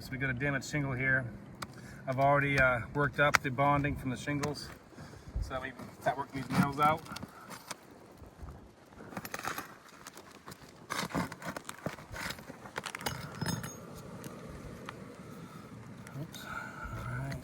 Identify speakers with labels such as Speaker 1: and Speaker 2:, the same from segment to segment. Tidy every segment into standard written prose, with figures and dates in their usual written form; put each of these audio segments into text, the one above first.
Speaker 1: So we got a damaged shingle here. I've already worked up the bonding from the shingles, so we start working these nails out. Oops. All right.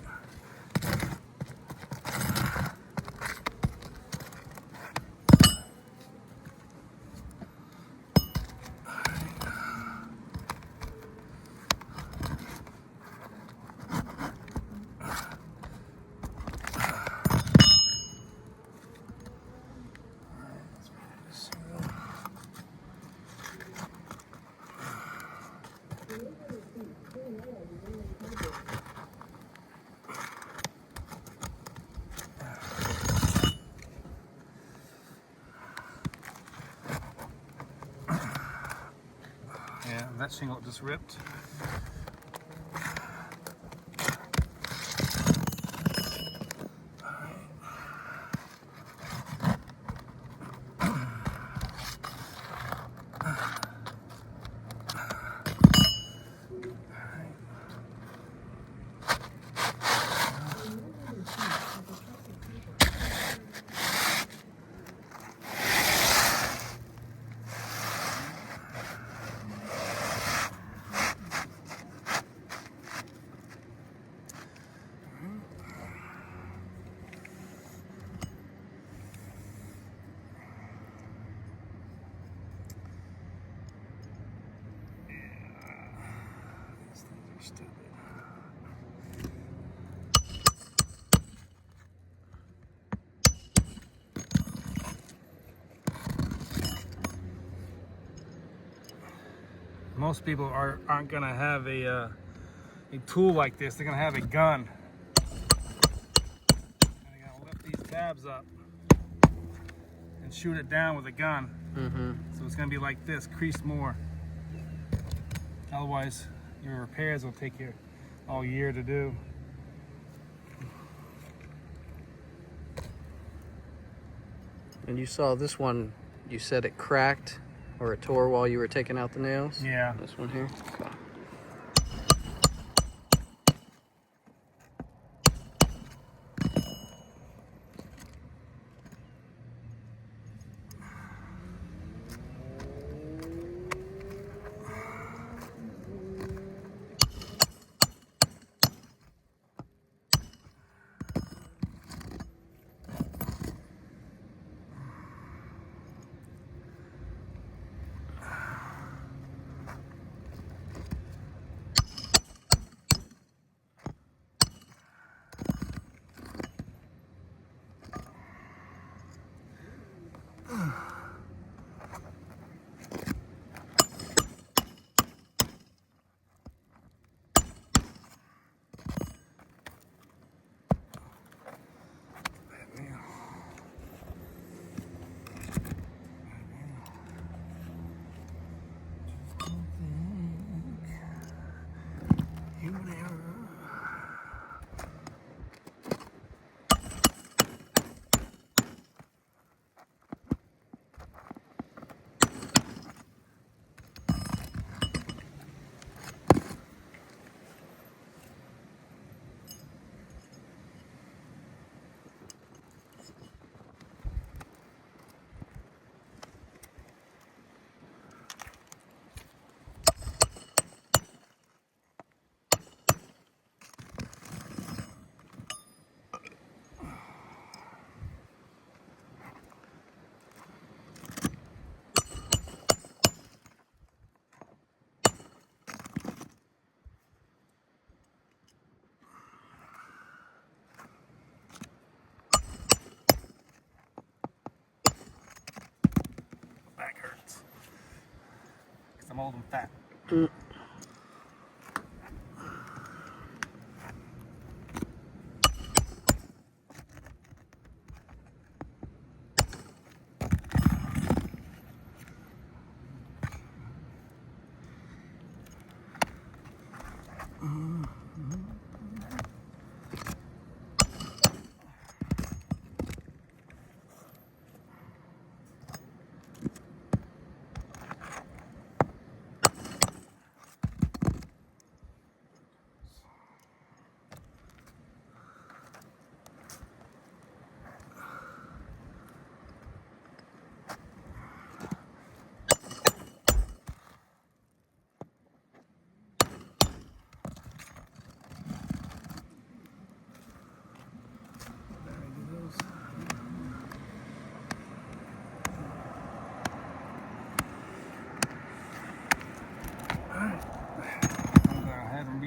Speaker 1: Yeah, that shingle just ripped. Stupid. Most people aren't gonna have a tool like this. They're gonna have a gun. And they're gonna lift these tabs up and shoot it down with a gun. So it's gonna be like this, creased more. Otherwise, your repairs will take you all year to do.
Speaker 2: And you saw this one, you said it cracked or it tore while you were taking out the nails?
Speaker 1: Yeah.
Speaker 2: This one here? Okay.
Speaker 1: Back hurts. Because I'm old and fat.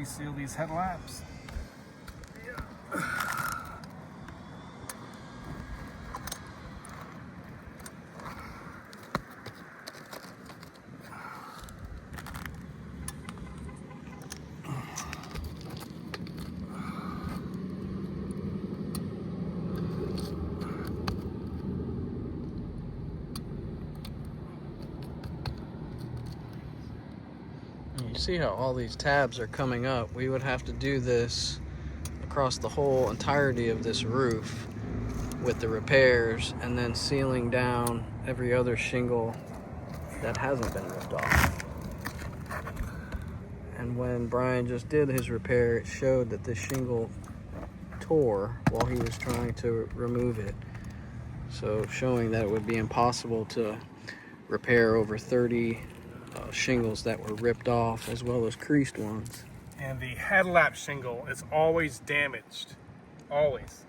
Speaker 1: reseal these headlamps.
Speaker 2: You see how all these tabs are coming up. We would have to do this across the whole entirety of this roof with the repairs, and then sealing down every other shingle that hasn't been ripped off. And when Brian just did his repair, it showed that this shingle tore while he was trying to remove it. So showing that it would be impossible to repair over 30 shingles that were ripped off, as well as creased ones.
Speaker 1: And the headlamp shingle is always damaged, always.